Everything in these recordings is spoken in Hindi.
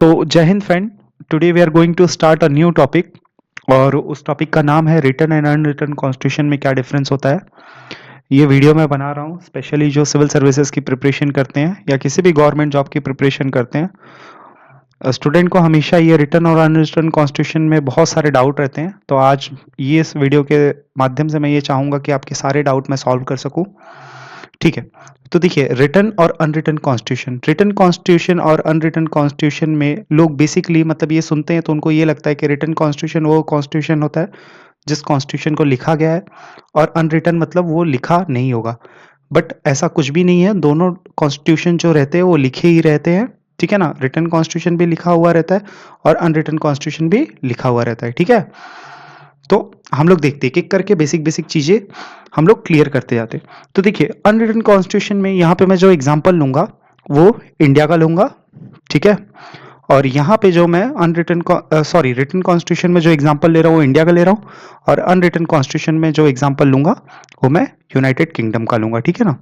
तो Jai Hind friend. Today we are going to start a new topic और उस टॉपिक का नाम है रिटन एंड अनरिटन कॉन्स्टिट्यूशन में क्या डिफरेंस होता है। ये वीडियो मैं बना रहा हूँ स्पेशली जो सिविल सर्विसेज की प्रिपरेशन करते हैं या किसी भी गवर्नमेंट जॉब की प्रिपरेशन करते हैं। स्टूडेंट को हमेशा ये रिटन और अनरिटन कॉन्स्टिट्यूशन में बहुत सारे डाउट रहते हैं, तो आज ये इस वीडियो के माध्यम से मैं ये चाहूँगा कि आपके सारे डाउट मैं सॉल्व कर सकूँ। ठीक है, तो देखिए रिटन और अनरिटन कॉन्स्टिट्यूशन, रिटन कॉन्स्टिट्यूशन और अनरिटन कॉन्स्टिट्यूशन में लोग बेसिकली मतलब ये सुनते हैं तो उनको ये लगता है कि रिटन कॉन्स्टिट्यूशन वो कॉन्स्टिट्यूशन होता है जिस कॉन्स्टिट्यूशन को लिखा गया है, और अनरिटन मतलब वो लिखा नहीं होगा। बट ऐसा कुछ भी नहीं है, दोनों कॉन्स्टिट्यूशन जो रहते हैं वो लिखे ही रहते हैं। ठीक है ना, रिटन कॉन्स्टिट्यूशन भी लिखा हुआ रहता है और अनरिटन कॉन्स्टिट्यूशन भी लिखा हुआ रहता है। ठीक है, तो हम लोग देखते हैं एक एक करके बेसिक बेसिक चीजें हम लोग क्लियर करते जाते हैं। तो देखिए अनरिटन कॉन्स्टिट्यूशन में यहाँ पे मैं जो एग्जांपल लूंगा वो इंडिया का लूंगा। ठीक है, और यहाँ पे जो मैं अनरिटन रिटन कॉन्स्टिट्यूशन में जो एग्जांपल ले रहा हूँ वो इंडिया का ले रहा हूँ, और अनरिटन कॉन्स्टिट्यूशन में जो एग्जांपल लूंगा वो मैं यूनाइटेड किंगडम का लूंगा। ठीक है ना,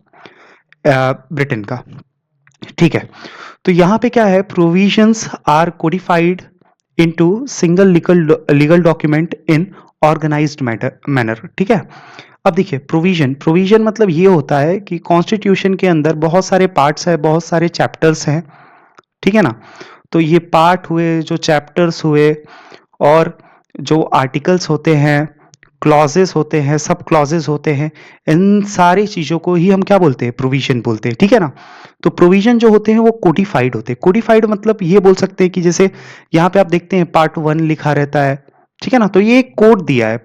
ब्रिटेन का। ठीक है, तो यहाँ पे क्या है, provisions are codified into single legal document in organised manner. ठीक है, अब देखिए प्रोविजन, प्रोविजन मतलब ये होता है कि कॉन्स्टिट्यूशन के अंदर बहुत सारे पार्ट्स हैं, बहुत सारे चैप्टर्स हैं। ठीक है ना, तो ये पार्ट हुए, जो चैप्टर्स हुए, और जो आर्टिकल्स होते हैं, क्लॉजेस होते हैं, सब क्लॉजेस होते हैं, इन सारी चीजों को ही हम क्या बोलते हैं, प्रोविजन बोलते हैं। ठीक है ना, तो प्रोविजन जो होते हैं वो कोडिफाइड होते हैं। कोडिफाइड मतलब ये बोल सकते हैं कि जैसे यहाँ पे आप देखते हैं पार्ट 1 लिखा रहता है। ठीक है ना, तो ये एक कोड दिया है,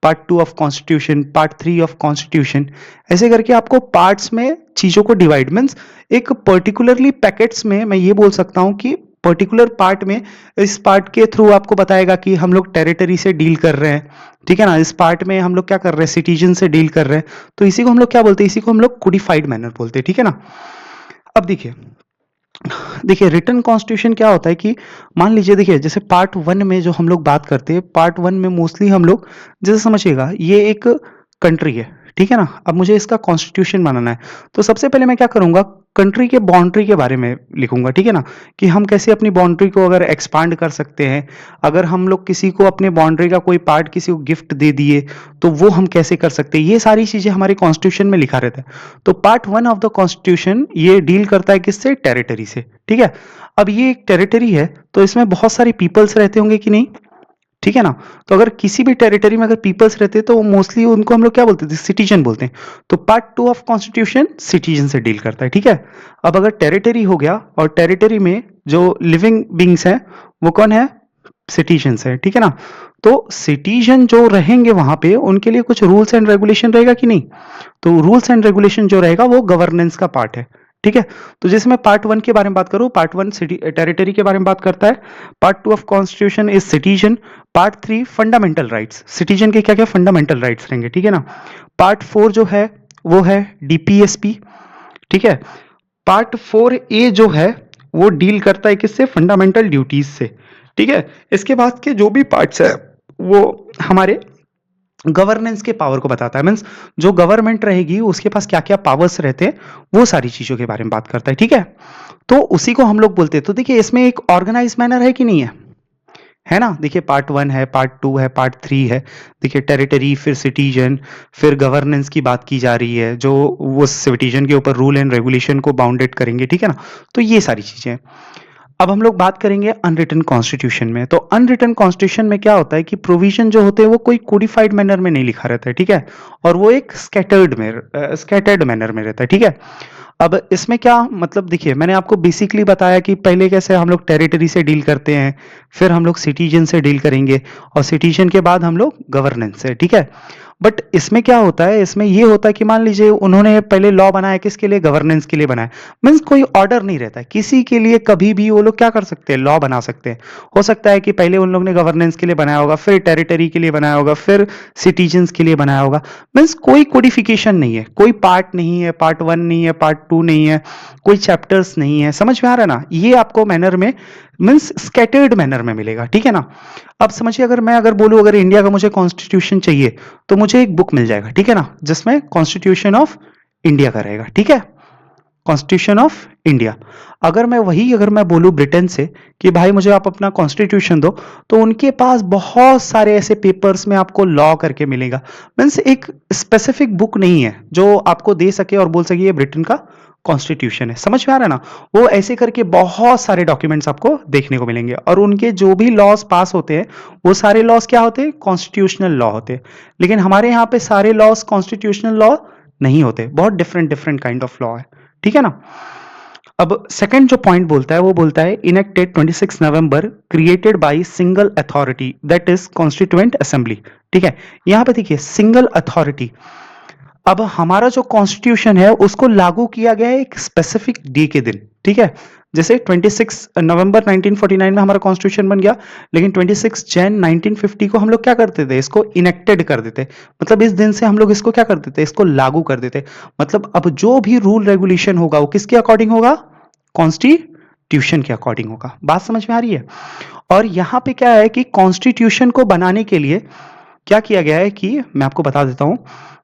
part two of constitution, part 3 of constitution, ऐसे करके आपको पार्ट्स में चीजों को डिवाइड मीन्स एक पर्टिकुलरली पैकेट्स में मैं ये बोल सकता हूँ कि पर्टिकुलर पार्ट में इस पार्ट के थ्रू आपको बताएगा कि हम लोग टेरिटरी से डील कर रहे हैं। ठीक है ना, इस पार्ट में हम लोग क्या कर रहे हैं, सिटीजन से डील कर रहे हैं, तो इसी को हम लोग क्या बोलते हैं, इसी को हम लोग कोडिफाइड मैनर बोलते हैं। ठीक है ना, अब देखिए देखिए रिटन कॉन्स्टिट्यूशन क्या होता है कि मान लीजिए, देखिए जैसे पार्ट 1 में जो हम लोग बात करते हैं, पार्ट 1 में मोस्टली हम लोग जैसे समझिएगा ये एक कंट्री है। ठीक है ना, अब मुझे इसका कॉन्स्टिट्यूशन बनाना है, तो सबसे पहले मैं क्या करूंगा, कंट्री के बाउंड्री के बारे में लिखूंगा। ठीक है ना, कि हम कैसे अपनी बाउंड्री को अगर एक्सपांड कर सकते हैं, अगर हम लोग किसी को अपने बाउंड्री का कोई पार्ट किसी को गिफ्ट दे दिए तो वो हम कैसे कर सकते हैं, ये सारी चीजें हमारे कॉन्स्टिट्यूशन में लिखा रहता है। तो पार्ट 1 ऑफ द कॉन्स्टिट्यूशन ये डील करता है किससे, टेरिटरी से। ठीक है, अब ये एक टेरिटरी है तो इसमें बहुत सारे पीपल्स रहते होंगे कि नहीं। ठीक है ना, तो अगर किसी भी टेरिटरी में अगर पीपल्स रहते हैं तो मोस्टली उनको हम लोग क्या बोलते हैं, सिटीजन बोलते हैं। तो पार्ट 2 ऑफ कॉन्स्टिट्यूशन सिटीजन से डील करता है। ठीक है, अब अगर टेरिटरी हो गया और टेरिटरी में जो लिविंग बींग्स हैं वो कौन है, सिटीजन्स है। ठीक है ना, तो सिटीजन जो रहेंगे वहां पे उनके लिए कुछ रूल्स एंड रेगुलेशन रहेगा कि नहीं, तो रूल्स एंड रेगुलेशन जो रहेगा वो गवर्नेंस का पार्ट है। ठीक है, तो जैसे मैं पार्ट 1 के बारे में बात करूं, पार्ट 1 सिटी टेरिटरी के बारे में बात करता है, part 2 of constitution is citizen, part 3 fundamental rights, citizen के क्या क्या फंडामेंटल राइट्स रहेंगे। ठीक है ना, पार्ट 4 जो है वो है डीपीएसपी। ठीक है, पार्ट 4 ए जो है वो डील करता है किससे, फंडामेंटल ड्यूटीज से। ठीक है, इसके बाद के जो भी पार्ट्स है वो हमारे गवर्नेंस के पावर को बताता है, मीन्स जो गवर्नमेंट रहेगी उसके पास क्या क्या पावर्स रहते हैं वो सारी चीजों के बारे में बात करता है। ठीक है, तो उसी को हम लोग बोलते हैं। तो देखिए इसमें एक ऑर्गेनाइज मैनर है कि नहीं है ना, देखिए पार्ट 1 है, पार्ट 2 है, पार्ट 3 है। देखिए टेरिटरी, फिर सिटीजन, फिर गवर्नेंस की बात की जा रही है, जो वो सिटीजन के ऊपर रूल एंड रेगुलेशन को बाउंडेड करेंगे। ठीक है ना, तो ये सारी चीजें। अब हम लोग बात करेंगे अनरिटन कॉन्स्टिट्यूशन में। तो अनरिटन कॉन्स्टिट्यूशन में क्या होता है कि प्रोविजन जो होते हैं वो कोई कोडिफाइड मैनर में नहीं लिखा रहता है। ठीक है, और वो एक स्कैटर्ड मैनर में रहता है। ठीक है, अब इसमें क्या मतलब, देखिए मैंने आपको बेसिकली बताया कि पहले कैसे हम लोग टेरिटरी से डील करते हैं, फिर हम लोग सिटीजन से डील करेंगे, और सिटीजन के बाद हम लोग गवर्नेंस से। ठीक है, बट इसमें क्या होता है, इसमें ये होता है कि मान लीजिए उन्होंने पहले लॉ बनाया किसके लिए, गवर्नेंस के लिए बनाया, मीन्स कोई ऑर्डर नहीं रहता है किसी के लिए, कभी भी वो लोग क्या कर सकते हैं, लॉ बना सकते हैं। हो सकता है कि पहले उन लोग ने गवर्नेंस के लिए बनाया होगा, फिर टेरिटरी के लिए बनाया होगा, फिर सिटीजन्स के लिए बनाया होगा। मीन्स कोई कोडिफिकेशन नहीं है, कोई पार्ट नहीं है, पार्ट 1 नहीं है, पार्ट 2 नहीं है, कोई चैप्टर्स नहीं है। समझ में आ रहा है ना, ये आपको मैनर में मीन्स स्कैटर्ड मैनर में मिलेगा। ठीक है ना, अब समझिए अगर मैं अगर बोलूं अगर इंडिया का मुझे कॉन्स्टिट्यूशन चाहिए तो मुझे एक बुक मिल जाएगा। ठीक है ना, जिसमें कॉन्स्टिट्यूशन ऑफ इंडिया का रहेगा। ठीक है, कॉन्स्टिट्यूशन ऑफ इंडिया। अगर मैं बोलूँ ब्रिटेन से कि भाई मुझे आप अपना कॉन्स्टिट्यूशन दो, तो उनके पास बहुत सारे ऐसे पेपर्स में आपको लॉ करके मिलेगा। मीन्स एक स्पेसिफिक बुक नहीं है जो आपको दे सके और बोल सके ये ब्रिटेन का कॉन्स्टिट्यूशन है। समझ में आ रहा है ना? वो ऐसे करके बहुत सारे डॉक्यूमेंट्स आपको देखने को मिलेंगे और उनके जो भी लॉज पास होते हैं वो सारे लॉज क्या होते हैं? कॉन्स्टिट्यूशनल लॉ होते हैं। लेकिन हमारे यहाँ पे सारे लॉज कॉन्स्टिट्यूशनल लॉ नहीं होते, बहुत different different kind of law है। ठीक है ना? अब सेकंड जो पॉइंट बोलता है वो बोलता है enacted 26 November created by single authority that is constituent assembly. ठीक है, यहां पे देखिए सिंगल अथॉरिटी। अब हमारा जो कॉन्स्टिट्यूशन है उसको लागू किया गया है एक स्पेसिफिक डे के दिन। ठीक है, जैसे 26 नवंबर 1949 में हमारा कॉन्स्टिट्यूशन बन गया, लेकिन 26 जैन 1950 को हम लोग क्या करते थे? इसको इनेक्टेड कर देते। मतलब इस दिन से हम लोग इसको क्या कर देते? इसको लागू कर देते। मतलब अब जो भी रूल रेगुलेशन होगा वो किसके अकॉर्डिंग होगा? कॉन्स्टिट्यूशन के अकॉर्डिंग होगा। बात समझ में आ रही है? और यहां पे क्या है कि कॉन्स्टिट्यूशन को बनाने के लिए क्या किया गया है कि मैं आपको बता देता हूं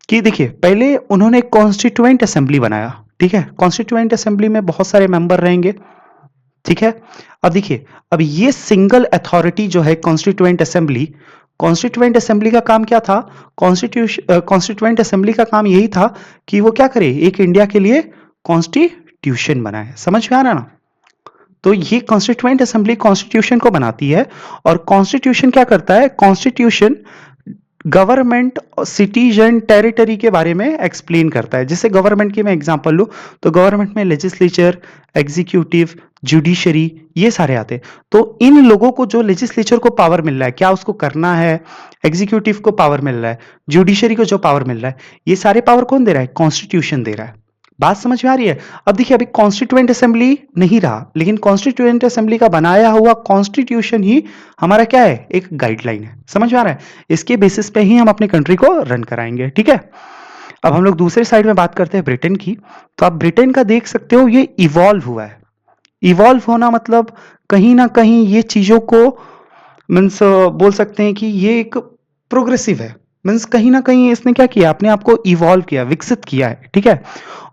कि देखिए पहले उन्होंने कॉन्स्टिट्यूएंट असेंबली बनाया। ठीक है, कॉन्स्टिट्यूएंट असेंबली में बहुत सारे मेंबर रहेंगे। ठीक है, अब देखिए अब ये सिंगल अथॉरिटी जो है कॉन्स्टिट्यूएंट असेंबली का काम क्या था? कॉन्स्टिट्यूएंट असेंबली का काम यही था कि वो क्या करे? एक इंडिया के लिए कॉन्स्टिट्यूशन बनाए। समझ में आ रहा है ना? तो ये कॉन्स्टिट्यूएंट असेंबली कॉन्स्टिट्यूशन को बनाती है और कॉन्स्टिट्यूशन क्या करता है? कॉन्स्टिट्यूशन गवर्नमेंट सिटीजन टेरिटरी के बारे में एक्सप्लेन करता है। जैसे गवर्नमेंट की मैं एग्जांपल लूं तो गवर्नमेंट में लेजिस्लेचर, एग्जीक्यूटिव, जुडिशरी ये सारे आते हैं। तो इन लोगों को जो लेजिस्लेचर को पावर मिल रहा है क्या उसको करना है, एग्जीक्यूटिव को पावर मिल रहा है, जुडिशरी को जो पावर मिल रहा है, ये सारे पावर कौन दे रहा है? कॉन्स्टिट्यूशन दे रहा है। बात समझ में आ रही है? अब देखिए अभी कॉन्स्टिट्यूएंट असेंबली नहीं रहा, लेकिन कॉन्स्टिट्यूएंट असेंबली का बनाया हुआ कॉन्स्टिट्यूशन ही हमारा क्या है? एक गाइडलाइन है। समझ में आ रहा है? इसके बेसिस पे ही हम अपनी कंट्री को रन कराएंगे। ठीक है, अब हम लोग दूसरे साइड में बात करते हैं ब्रिटेन की। तो आप ब्रिटेन का देख सकते हो ये इवॉल्व हुआ है। इवॉल्व होना मतलब कहीं ना कहीं ये चीजों को मीन्स बोल सकते हैं कि ये एक प्रोग्रेसिव है। मीन्स कहीं ना कहीं इसने क्या किया? अपने आप को इवॉल्व किया, विकसित किया है। ठीक है,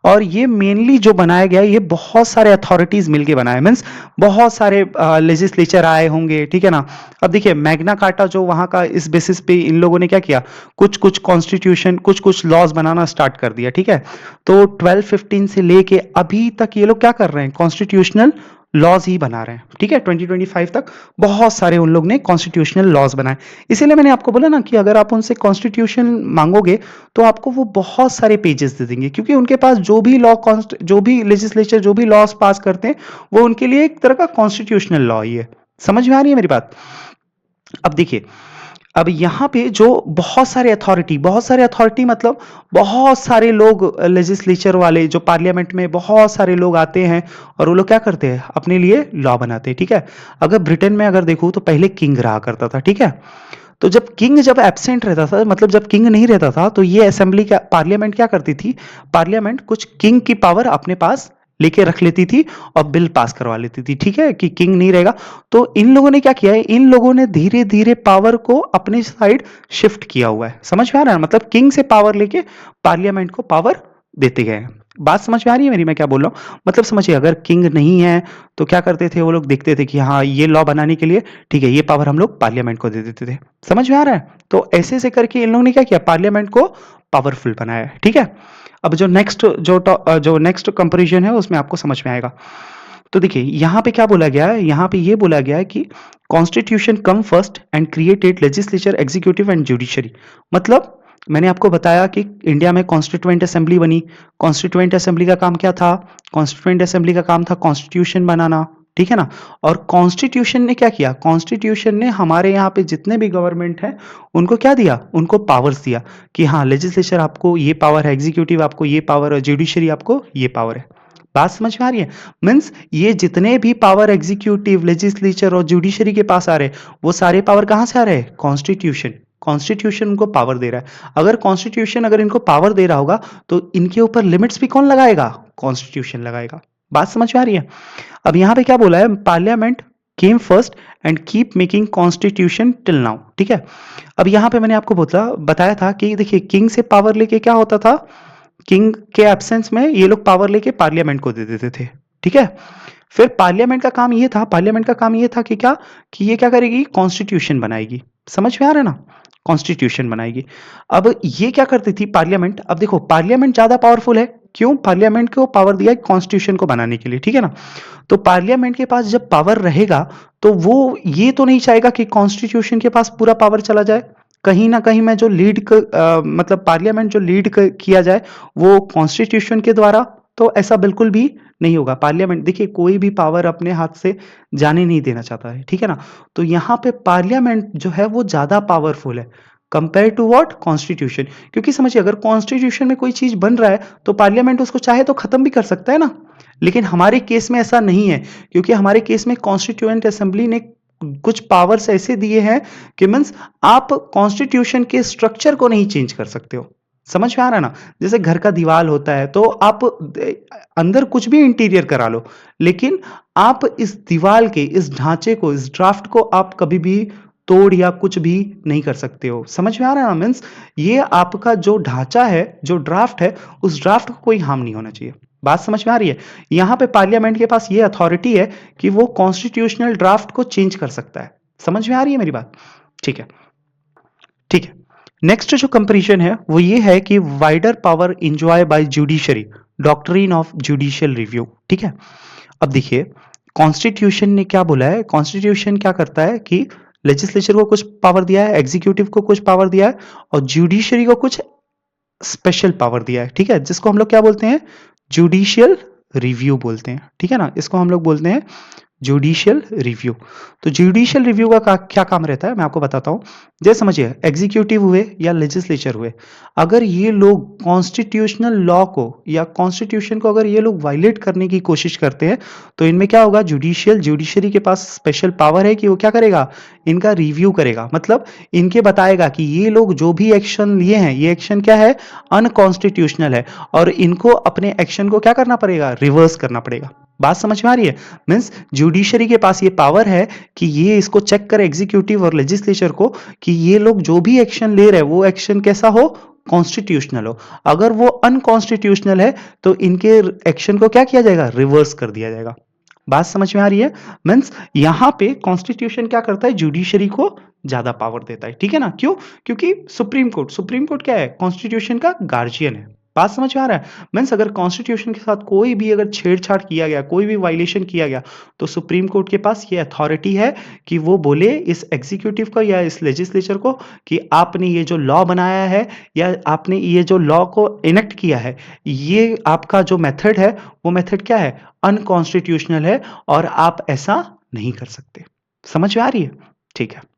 और ये मेनली जो बनाया गया है ये बहुत सारे अथॉरिटीज मिलके बनाए। मीन्स बहुत सारे लेजिस्लेचर आए होंगे। ठीक है ना? अब देखिए मैग्ना कार्टा जो वहां का, इस बेसिस पे इन लोगों ने क्या किया? कुछ कुछ कॉन्स्टिट्यूशन, कुछ कुछ लॉज बनाना स्टार्ट कर दिया। ठीक है, तो 1215 से लेके अभी तक ये लोग क्या कर रहे हैं? कॉन्स्टिट्यूशनल लॉज ही बना रहे हैं। ठीक है, 2025 तक बहुत सारे उन लोग ने कॉन्स्टिट्यूशनल लॉज बनाए। इसीलिए मैंने आपको बोला ना कि अगर आप उनसे कॉन्स्टिट्यूशन मांगोगे तो आपको वो बहुत सारे पेजेस दे देंगे, क्योंकि उनके पास जो भी लेजिस्लेचर जो भी लॉज पास करते हैं वो उनके लिए एक तरह का कॉन्स्टिट्यूशनल लॉ ही है। समझ में आ रही है मेरी बात? अब देखिए अब यहाँ पे जो बहुत सारे अथॉरिटी मतलब बहुत सारे लोग लेजिस्लेचर वाले जो पार्लियामेंट में बहुत सारे लोग आते हैं और वो लोग क्या करते हैं? अपने लिए लॉ बनाते हैं। ठीक है, अगर ब्रिटेन में अगर देखूं तो पहले किंग रहा करता था। ठीक है, तो जब एब्सेंट रहता था, मतलब जब किंग नहीं रहता था, तो ये असेंबली क्या, पार्लियामेंट क्या करती थी? पार्लियामेंट कुछ किंग की पावर अपने पास लेके रख लेती थी और बिल पास करवा लेती थी। ठीक है, कि किंग नहीं रहेगा। तो इन लोगों ने क्या किया है? इन लोगों ने धीरे धीरे पावर को अपने साइड शिफ्ट किया हुआ है। समझ में आ रहा है? मतलब किंग से पावर लेके पार्लियामेंट को पावर देते गए हैं। बात समझ में आ रही है मेरी? मैं क्या बोल रहा हूँ, मतलब समझिए अगर किंग नहीं है तो क्या करते थे वो लोग? देखते थे कि हाँ ये लॉ बनाने के लिए ठीक है ये पावर हम लोग पार्लियामेंट को दे देते थे। समझ में आ रहा है? तो ऐसे ऐसे करके इन लोगों ने क्या किया? पार्लियामेंट को पावरफुल बनाया है। ठीक है, अब जो नेक्स्ट कंपैरिजन है उसमें आपको समझ में आएगा। तो देखिए यहाँ पे क्या बोला गया है? यहाँ पे ये बोला गया है कि constitution come first and created legislature, executive and judiciary. मतलब मैंने आपको बताया कि इंडिया में कॉन्स्टिट्यूएंट असेंबली बनी। कॉन्स्टिट्यूएंट असेंबली का काम क्या था? कॉन्स्टिट्यूएंट असेंबली का काम था कॉन्स्टिट्यूशन बनाना। ठीक है ना? और कॉन्स्टिट्यूशन ने क्या किया? कॉन्स्टिट्यूशन ने हमारे यहाँ पे जितने भी गवर्नमेंट है उनको क्या दिया? उनको पावर्स दिया कि हाँ लेजिस्लेचर आपको ये पावर है, एग्जीक्यूटिव आपको ये पावर है, जुडिशरी आपको ये पावर है। बात समझ में आ रही है? मीन्स ये जितने भी पावर एग्जीक्यूटिव, लेजिस्लेचर और जुडिशरी के पास आ रहे हैं वो सारे पावर कहां से आ रहे हैं? कॉन्स्टिट्यूशन। कॉन्स्टिट्यूशन उनको पावर दे रहा है। अगर कॉन्स्टिट्यूशन अगर इनको पावर दे रहा होगा तो इनके ऊपर लिमिट्स भी कौन लगाएगा? कॉन्स्टिट्यूशन लगाएगा। बात समझ में आ रही है? अब यहां पे क्या बोला है? Parliament came first and keep making constitution till now. ठीक है, अब यहां पे मैंने आपको बताया था कि देखिए किंग से पावर लेके क्या होता था? किंग के एब्सेंस में ये लोग पावर लेके पार्लियामेंट को दे देते थे। ठीक है। फिर पार्लियामेंट का काम ये था, पार्लियामेंट का काम ये था कि क्या, कि ये क्या करेगी, कॉन्स्टिट्यूशन बनाएगी। समझ में आ रहा है ना, कॉन्स्टिट्यूशन बनाएगी। अब ये क्या करती थी पार्लियामेंट, अब देखो पार्लियामेंट ज्यादा पावरफुल है, क्यों, पार्लियामेंट को पावर दिया है कॉन्स्टिट्यूशन को बनाने के लिए, ठीक है ना। तो पार्लियामेंट के पास जब पावर रहेगा तो वो ये तो नहीं चाहेगा कि कॉन्स्टिट्यूशन के पास पूरा पावर चला जाए, कहीं ना कहीं मैं जो मतलब पार्लियामेंट जो किया जाए वो कॉन्स्टिट्यूशन के द्वारा, तो ऐसा बिल्कुल भी नहीं होगा। पार्लियामेंट देखिए कोई भी पावर अपने हाथ से जाने नहीं देना चाहता है, ठीक है ना। तो यहाँ पे पार्लियामेंट जो है वो ज्यादा पावरफुल है कंपेयर टू व्हाट, कॉन्स्टिट्यूशन। क्योंकि समझिए अगर कॉन्स्टिट्यूशन में कोई चीज बन रहा है तो पार्लियामेंट उसको चाहे तो खत्म भी कर सकता है ना, लेकिन हमारे केस में ऐसा नहीं है, क्योंकि हमारे केस में कॉन्स्टिट्यूएंट असेंबली ने कुछ पावर्स ऐसे दिए हैं कि मीन्स आप कॉन्स्टिट्यूशन के स्ट्रक्चर को नहीं चेंज कर सकते हो। समझ में आ रहा है ना, जैसे घर का दीवार होता है तो आप अंदर कुछ भी इंटीरियर करा लो, लेकिन आप इस दीवार के इस ढांचे को, इस ड्राफ्ट को आप कभी भी तोड़ या कुछ भी नहीं कर सकते हो। समझ में आ रहा है ना, मीन्स ये आपका जो ढांचा है, जो ड्राफ्ट है, उस ड्राफ्ट को कोई हार्म नहीं होना चाहिए। बात समझ में आ रही है। यहां पे पार्लियामेंट के पास ये अथॉरिटी है कि वो कॉन्स्टिट्यूशनल ड्राफ्ट को चेंज कर सकता है। समझ में आ रही है मेरी बात, ठीक है, ठीक है। नेक्स्ट जो कंपैरिजन है वो ये है कि wider power enjoy by judiciary, doctrine of judicial review, ठीक है। अब देखिए कॉन्स्टिट्यूशन ने क्या बोला है, कॉन्स्टिट्यूशन क्या करता है कि लेजिस्लेचर को कुछ पावर दिया है, एग्जीक्यूटिव को कुछ पावर दिया है, और जुडिशरी को कुछ स्पेशल पावर दिया है, ठीक है, जिसको हम लोग क्या बोलते हैं, जुडिशियल रिव्यू बोलते हैं, ठीक है ना, इसको हम लोग बोलते हैं जुडिशियल रिव्यू। तो जुडिशियल रिव्यू का क्या काम रहता है मैं आपको बताता हूं। जैसे समझिए एग्जीक्यूटिव हुए या लेजिस्लेचर हुए, अगर ये लोग कॉन्स्टिट्यूशनल लॉ को या कॉन्स्टिट्यूशन को अगर ये लोग वायलेट करने की कोशिश करते हैं, तो इनमें क्या होगा, जुडिशरी के पास स्पेशल पावर है कि वो क्या करेगा, इनका रिव्यू करेगा, मतलब इनके बताएगा कि ये लोग जो भी एक्शन लिए हैं ये एक्शन क्या है, अनकॉन्स्टिट्यूशनल है, और इनको अपने एक्शन को क्या करना पड़ेगा, रिवर्स करना पड़ेगा। बात समझ में आ रही है, मीन्स जुडिशरी के पास ये पावर है कि ये इसको चेक करे एग्जीक्यूटिव और लेजिस्लेचर को कि ये लोग जो भी एक्शन ले रहे हैं वो एक्शन कैसा हो, कॉन्स्टिट्यूशनल हो। अगर वो अनकॉन्स्टिट्यूशनल है तो इनके एक्शन को क्या किया जाएगा, रिवर्स कर दिया जाएगा। बात समझ में आ रही है, मीन्स यहां पे कॉन्स्टिट्यूशन क्या करता है, जुडिशरी को ज्यादा पावर देता है, ठीक है ना, क्यों, क्योंकि सुप्रीम कोर्ट क्या है, कॉन्स्टिट्यूशन का गार्जियन है। बात समझ में आ रहा है, मीन्स अगर कॉन्स्टिट्यूशन के साथ कोई भी अगर छेड़छाड़ किया गया, कोई भी वायलेशन किया गया, तो सुप्रीम कोर्ट के पास ये अथॉरिटी है कि वो बोले इस एग्जीक्यूटिव को या इस लेजिस्लेचर को कि आपने ये जो लॉ बनाया है या आपने ये जो लॉ को इनेक्ट किया है, ये आपका जो मेथड है वो मेथड क्या है, अनकॉन्स्टिट्यूशनल है, और आप ऐसा नहीं कर सकते। समझ में आ रही है, ठीक है।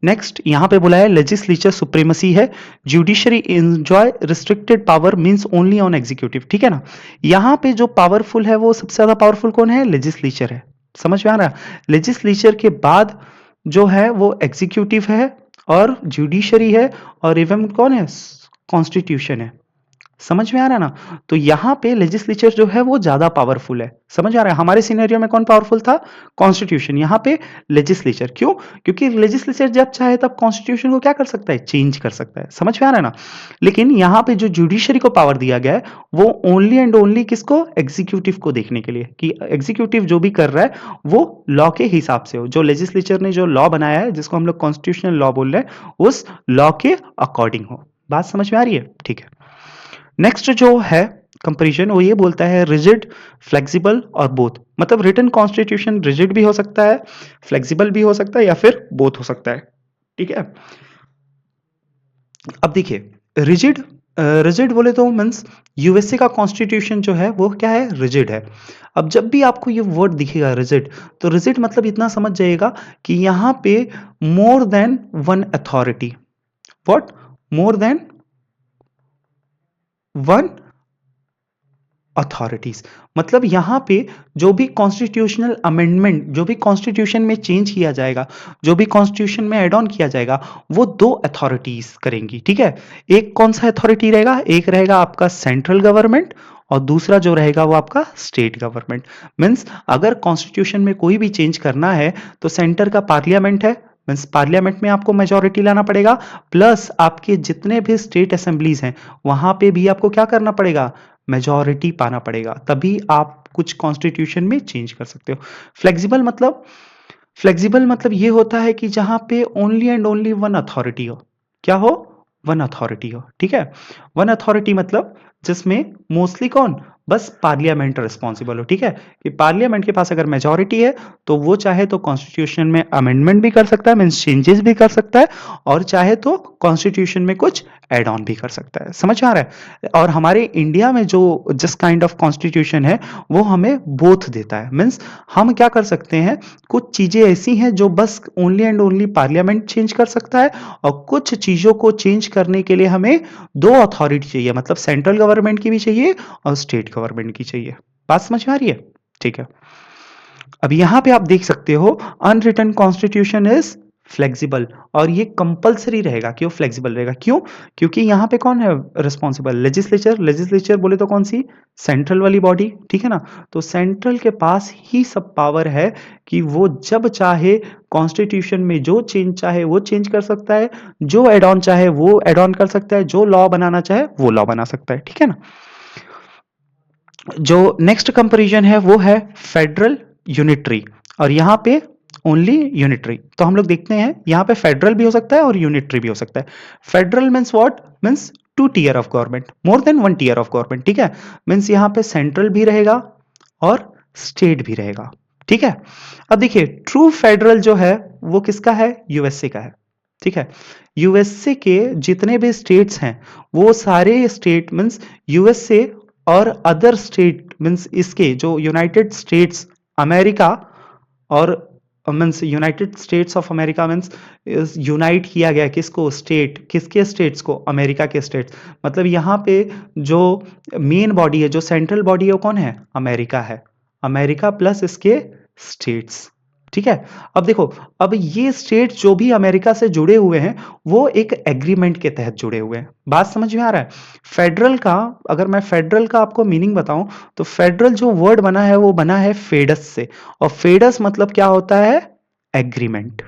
नेक्स्ट यहां पे बोला है लेजिस्लेचर सुप्रीमेसी है, judiciary enjoy restricted power means only on executive, ठीक है ना। यहां पे जो पावरफुल है वो सबसे ज्यादा पावरफुल कौन है, लेजिस्लेचर है। समझ में आ रहा है, लेजिस्लेचर के बाद जो है वो एग्जीक्यूटिव है और जुडिशरी है, और इवन कौन है, कॉन्स्टिट्यूशन है। समझ में आ रहा है ना, तो यहां पे लेजिस्लेचर जो है वो ज्यादा पावरफुल है। समझ आ रहा है, हमारे सिनेरियो में कौन पावरफुल था, कॉन्स्टिट्यूशन, यहां पे लेजिस्लेचर। क्यों, क्योंकि लेजिस्लेचर जब चाहे तब कॉन्स्टिट्यूशन को क्या कर सकता है, चेंज कर सकता है। समझ में आ रहा है ना, लेकिन यहां पे जो जुडिशरी को पावर दिया गया है वो ओनली एंड ओनली किसको, एग्जीक्यूटिव को देखने के लिए, कि एग्जीक्यूटिव जो भी कर रहा है वो लॉ के हिसाब से हो, जो लेजिस्लेचर ने जो लॉ बनाया है जिसको हम लोग कॉन्स्टिट्यूशनल लॉ बोल रहे हैं उस लॉ के अकॉर्डिंग हो। बात समझ में आ रही है, ठीक है। नेक्स्ट जो है कंपैरिजन वो ये बोलता है रिजिड, फ्लेक्सिबल और बोथ, मतलब रिटन कॉन्स्टिट्यूशन रिजिड भी हो सकता है, फ्लेक्सिबल भी हो सकता है, या फिर बोथ हो सकता है, ठीक है। अब देखिए रिजिड, रिजिड बोले तो मीन्स यूएसए का कॉन्स्टिट्यूशन जो है वो क्या है, रिजिड है। अब जब भी आपको ये वर्ड दिखेगा रिजिड, तो रिजिड मतलब इतना समझ जाइएगा कि यहां पे मोर than one authority, what, more than one authorities, मतलब यहां पे जो भी कॉन्स्टिट्यूशनल अमेंडमेंट, जो भी कॉन्स्टिट्यूशन में चेंज किया जाएगा, जो भी कॉन्स्टिट्यूशन में एड ऑन किया जाएगा, वो दो अथॉरिटीज करेंगी, ठीक है। एक कौन सा अथॉरिटी रहेगा, एक रहेगा आपका सेंट्रल गवर्नमेंट, और दूसरा जो रहेगा वो आपका स्टेट गवर्नमेंट। मींस अगर कॉन्स्टिट्यूशन में कोई भी चेंज करना है तो सेंटर का पार्लियामेंट है, मीन्स पार्लियामेंट में आपको मेजोरिटी लाना पड़ेगा, प्लस आपके जितने भी स्टेट असेंबलीज हैं वहां पे भी आपको क्या करना पड़ेगा, मेजोरिटी पाना पड़ेगा, तभी आप कुछ कॉन्स्टिट्यूशन में चेंज कर सकते हो। फ्लेक्सिबल मतलब ये होता है कि जहां पे only and only one authority हो। क्या हो, वन अथॉरिटी हो, ठीक है। वन अथॉरिटी मतलब जिसमें मोस्टली कौन, बस पार्लियामेंट रिस्पॉन्सिबल हो, ठीक है। कि पार्लियामेंट के पास अगर मेजोरिटी है तो वो चाहे तो कॉन्स्टिट्यूशन में अमेंडमेंट भी कर सकता है, मीन्स चेंजेस भी कर सकता है, और चाहे तो कॉन्स्टिट्यूशन में कुछ एड ऑन भी कर सकता है। समझ आ रहा है। और हमारे इंडिया में जो जिस काइंड ऑफ कॉन्स्टिट्यूशन है वो हमें बोथ देता है, मीन्स हम क्या कर सकते हैं, कुछ चीजें ऐसी हैं जो बस only and only parliament change कर सकता है, और कुछ चीजों को चेंज करने के लिए हमें दो अथॉरिटी चाहिए, मतलब सेंट्रल गवर्नमेंट की भी चाहिए और स्टेट गवर्नमेंट की चाहिए। बात समझ में आ रही है, ठीक है। अब यहां पे आप देख सकते हो अनरिटन कॉन्स्टिट्यूशन इज फ्लेक्सिबल, और ये कंपलसरी रहेगा। क्यों फ्लेक्सिबल रहेगा, क्यों, क्योंकि यहां पे कौन है रिस्पॉन्सिबल, लेजिस्लेचर। लेजिस्लेचर बोले तो कौन सी, सेंट्रल वाली बॉडी, ठीक है ना। तो सेंट्रल के पास ही सब पावर है कि वो जब चाहे कॉन्स्टिट्यूशन में जो चेंज चाहे वो चेंज कर सकता है, जो एड ऑन चाहे वो एड ऑन कर सकता है, जो लॉ बनाना चाहे वो लॉ बना सकता है, ठीक है ना। जो नेक्स्ट कंपैरिजन है वो है फेडरल यूनिटरी, और यहां पे ओनली यूनिटरी। तो हम लोग देखते हैं यहां पे फेडरल भी हो सकता है और यूनिटरी भी हो सकता है। Federal means what, means two tier of government, more than one tier of government, ठीक है। मीन्स यहां पे सेंट्रल भी रहेगा और स्टेट भी रहेगा, ठीक है। अब देखिए ट्रू फेडरल जो है वो किसका है, यूएसए का है, ठीक है। यूएसए के जितने भी स्टेट्स हैं वो सारे स्टेट मीन्स यूएसए और अदर स्टेट मीन्स इसके जो यूनाइटेड स्टेट्स अमेरिका और means United states of America means unite किया गया किसको, स्टेट, किसके स्टेट्स को, अमेरिका के स्टेट्स। मतलब यहाँ पे जो मेन बॉडी है, जो सेंट्रल बॉडी है वो कौन है, अमेरिका है, अमेरिका प्लस इसके स्टेट्स, ठीक है। अब देखो, अब ये स्टेट जो भी अमेरिका से जुड़े हुए हैं वो एक एग्रीमेंट के तहत जुड़े हुए हैं। बात समझ में आ रहा है। फेडरल का, अगर मैं फेडरल का आपको मीनिंग बताऊं तो फेडरल जो वर्ड बना है वो बना है फेडस से, और फेडस मतलब क्या होता है, एग्रीमेंट।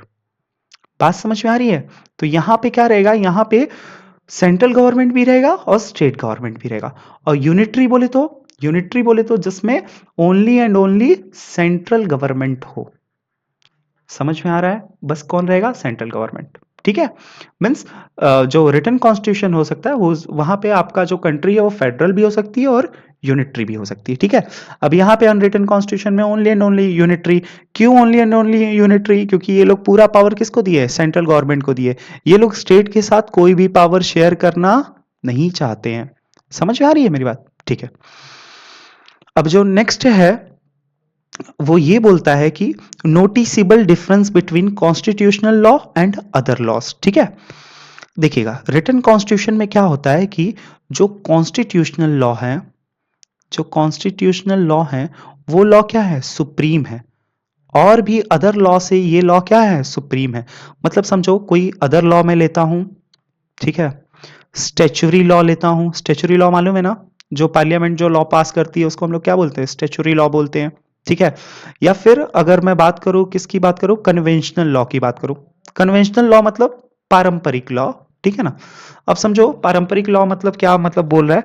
बात समझ में आ रही है। तो यहां पे क्या रहेगा, यहां पे सेंट्रल गवर्नमेंट भी रहेगा और स्टेट गवर्नमेंट भी रहेगा। और यूनिटरी बोले तो जिसमें only and only central government हो। समझ में आ रहा है, बस कौन रहेगा, सेंट्रल गवर्नमेंट, ठीक है। मीन्स जो रिटन कॉन्स्टिट्यूशन हो सकता है वो वहां पे आपका जो कंट्री है वो फेडरल भी हो सकती है और यूनिटरी भी हो सकती है, ठीक है। अब यहाँ पे अनरिटन कॉन्स्टिट्यूशन में ओनली एंड ओनली यूनिटरी। क्यों ओनली एंड ओनली यूनिटरी, क्योंकि ये लोग पूरा पावर किसको दिए, सेंट्रल गवर्नमेंट को दिए। ये लोग स्टेट के साथ कोई भी पावर शेयर करना नहीं चाहते हैं। समझ में आ रही है मेरी बात, ठीक है। अब जो नेक्स्ट है वो ये बोलता है कि noticeable difference between constitutional law and other laws, ठीक है। देखिएगा रिटन कॉन्स्टिट्यूशन में क्या होता है कि जो कॉन्स्टिट्यूशनल लॉ है, जो कॉन्स्टिट्यूशनल लॉ है वो लॉ क्या है, सुप्रीम है, और भी अदर लॉ से ये लॉ क्या है, सुप्रीम है। मतलब समझो कोई अदर लॉ में लेता हूं, ठीक है, स्टेचुरी लॉ लेता हूं। स्टेचुरी लॉ मालूम है ना, जो पार्लियामेंट जो लॉ पास करती है उसको हम लोग क्या बोलते हैं, स्टेचुरी लॉ बोलते हैं, ठीक है। या फिर अगर मैं बात करूं, किसकी बात करूं, कन्वेंशनल लॉ की बात करूं। कन्वेंशनल लॉ मतलब पारंपरिक लॉ, ठीक है ना। अब समझो पारंपरिक लॉ मतलब क्या, मतलब बोल रहा है,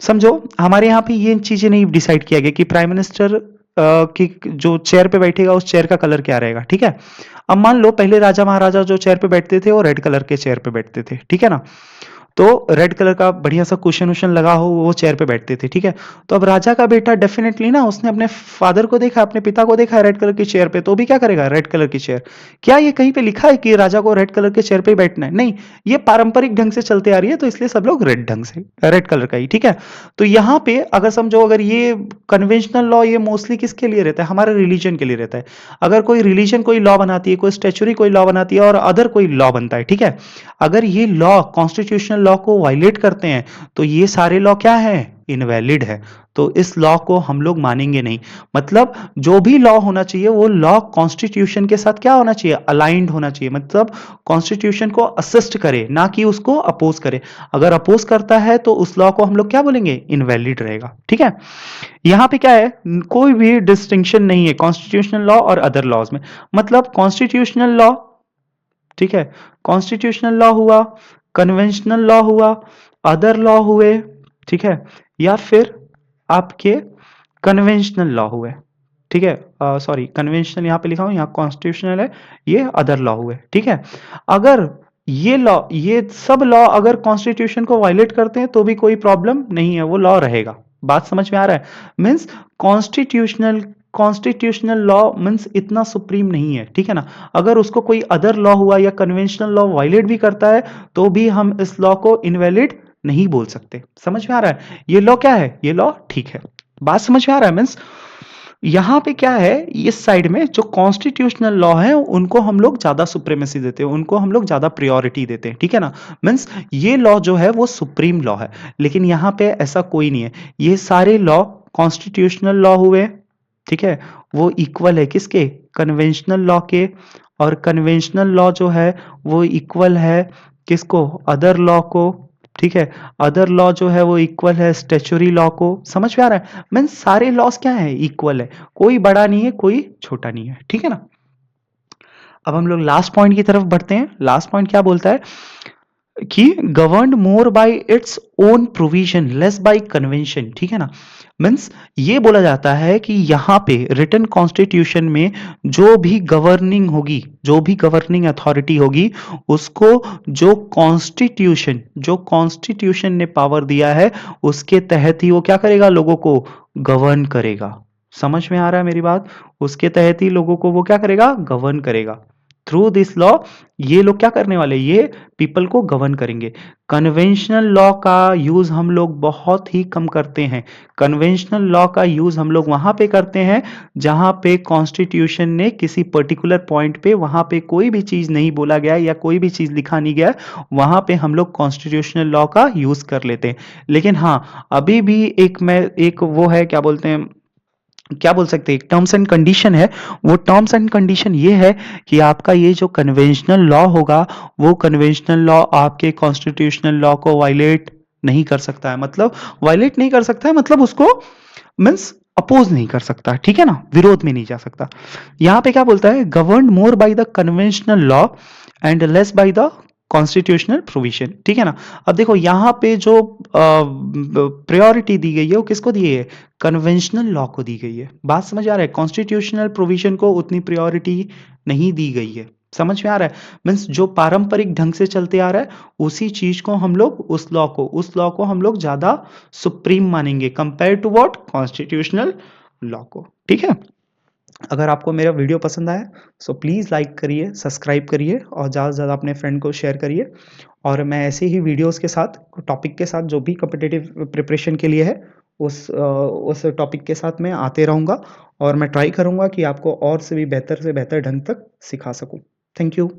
समझो हमारे यहाँ पे ये चीजें नहीं डिसाइड किया गया कि प्राइम मिनिस्टर की जो चेयर पे बैठेगा उस चेयर का कलर क्या रहेगा, ठीक है। अब मान लो पहले राजा महाराजा जो चेयर पे बैठते थे वो रेड कलर के चेयर पे बैठते थे, ठीक है ना। तो रेड कलर का बढ़िया सा कुशन उशन लगा हो वो चेयर पे बैठते थे, ठीक है। तो अब राजा का बेटा डेफिनेटली ना उसने अपने फादर को देखा, अपने पिता को देखा रेड कलर की चेयर पे, तो भी क्या करेगा, रेड कलर की चेयर। क्या ये कहीं पे लिखा है कि राजा को रेड कलर के चेयर पे ही बैठना है, नहीं। ये पारंपरिक ढंग से चलते आ रही है तो इसलिए सब लोग रेड ढंग से, रेड कलर का ही, ठीक है। तो यहाँ पे अगर समझो, अगर ये कन्वेंशनल लॉ ये मोस्टली किसके लिए रहता है, हमारे रिलीजन के लिए रहता है। अगर कोई रिलीजन कोई लॉ बनाती है, कोई स्टेचुरी कोई लॉ बनाती है और अदर कोई लॉ बनता है, ठीक है। अगर ये लॉ कॉन्स्टिट्यूशनल लॉ को वायलेट करते हैं तो ये सारे लॉ क्या है, इनवैलिड है। तो इस लॉ को हम लोग मानेंगे नहीं। मतलब जो भी लॉ होना चाहिए वो लॉ कॉन्स्टिट्यूशन के साथ क्या होना चाहिए, अलाइंड होना चाहिए, मतलब कॉन्स्टिट्यूशन को असिस्ट करे ना कि उसको अपोज करे। अगर अपोज करता है तो उस लॉ को हम लोग क्या बोलेंगे, इनवैलिड रहेगा, ठीक है। यहां पे क्या है, कोई भी डिस्टिंक्शन नहीं है कॉन्स्टिट्यूशनल लॉ और अदर लॉज में। मतलब कॉन्स्टिट्यूशनल लॉ ठीक है, कॉन्स्टिट्यूशनल लॉ हुआ, कन्वेंशनल लॉ हुआ, अदर लॉ हुए, ठीक है, या फिर आपके कन्वेंशनल लॉ हुए, ठीक है, सॉरी कन्वेंशनल यहाँ पे लिखा हूँ, यहाँ कॉन्स्टिट्यूशनल है, ये अदर लॉ हुए, ठीक है। अगर ये सब लॉ अगर कॉन्स्टिट्यूशन को वायलेट करते हैं तो भी कोई प्रॉब्लम नहीं है, वो लॉ रहेगा। बात समझ में आ रहा है? मीन्स कॉन्स्टिट्यूशनल लॉ मीन्स इतना सुप्रीम नहीं है, ठीक है ना। अगर उसको कोई अदर लॉ हुआ या कन्वेंशनल लॉ वायलेट भी करता है तो भी हम इस लॉ को इनवैलिड नहीं बोल सकते। समझ में आ रहा है? ये लॉ क्या है? ये लॉ ठीक है। बात समझ में आ रहा है? मीन्स यहाँ पे क्या है, इस साइड में जो कॉन्स्टिट्यूशनल लॉ है उनको हम लोग ज्यादा सुप्रीमेसी देते हैं, उनको हम लोग ज्यादा प्रायोरिटी देते हैं, ठीक है ना। मीन्स ये लॉ जो है वो सुप्रीम लॉ है, लेकिन यहाँ पे ऐसा कोई नहीं है। ये सारे लॉ कॉन्स्टिट्यूशनल लॉ हुए, ठीक है, वो इक्वल है किसके? कन्वेंशनल लॉ के। और कन्वेंशनल लॉ जो है वो इक्वल है किसको? अदर लॉ को, ठीक है। अदर लॉ जो है वो इक्वल है स्टैच्यूटरी लॉ को। समझ में आ रहा है? मीन्स सारे लॉस क्या है? इक्वल है, कोई बड़ा नहीं है, कोई छोटा नहीं है, ठीक है ना। अब हम लोग लास्ट पॉइंट की तरफ बढ़ते हैं। लास्ट पॉइंट क्या बोलता है कि governed more by its own provision less bye convention, ठीक है ना। मीन्स ये बोला जाता है कि यहाँ पे रिटन कॉन्स्टिट्यूशन में जो भी गवर्निंग अथॉरिटी होगी उसको जो कॉन्स्टिट्यूशन ने पावर दिया है उसके तहत ही वो क्या करेगा? लोगों को गवर्न करेगा। समझ में आ रहा है मेरी बात? उसके तहत ही लोगों को वो क्या करेगा? गवर्न करेगा। थ्रू दिस लॉ ये लोग क्या करने वाले? ये पीपल को गवर्न करेंगे। कन्वेंशनल लॉ का यूज हम लोग बहुत ही कम करते हैं। कन्वेंशनल लॉ का यूज हम लोग वहां पे करते हैं जहां पे कॉन्स्टिट्यूशन ने किसी पर्टिकुलर पॉइंट पे वहां पे कोई भी चीज नहीं बोला गया या कोई भी चीज लिखा नहीं गया, वहां पे हम लोग कॉन्स्टिट्यूशनल लॉ का यूज कर लेते हैं। लेकिन हाँ, अभी भी एक वो है, क्या बोलते हैं, क्या बोल सकते हैं, टर्म्स एंड कंडीशन है। वो टर्म्स एंड कंडीशन ये है कि आपका ये जो कन्वेंशनल लॉ होगा वो कन्वेंशनल लॉ आपके कॉन्स्टिट्यूशनल लॉ को वायलेट नहीं कर सकता है। मतलब वायलेट नहीं कर सकता है, मतलब उसको मीन्स अपोज नहीं कर सकता, ठीक है ना, विरोध में नहीं जा सकता। यहां पे क्या बोलता है? Govern more by the conventional law and less by the constitutional provision, ठीक है ना। अब देखो यहाँ पे जो प्रायोरिटी दी गई है वो किसको दी है? कन्वेंशनल लॉ को दी गई है। बात समझ आ रहा है? कॉन्स्टिट्यूशनल प्रोविजन को उतनी प्रायोरिटी नहीं दी गई है। समझ में आ रहा है? मीन्स जो पारंपरिक ढंग से चलते आ रहा है उसी चीज को हम लोग उस लॉ को हम लोग ज्यादा सुप्रीम मानेंगे compare to what? Constitutional law को, ठीक है। अगर आपको मेरा वीडियो पसंद आया सो प्लीज़ लाइक करिए, सब्सक्राइब करिए और ज़्यादा से ज़्यादा अपने फ्रेंड को शेयर करिए। और मैं ऐसे ही वीडियोस के साथ, टॉपिक के साथ, जो भी कॉम्पिटिटिव प्रिपरेशन के लिए है उस टॉपिक के साथ मैं आते रहूँगा और मैं ट्राई करूँगा कि आपको और से भी बेहतर ढंग तक सिखा सकूँ। Thank you.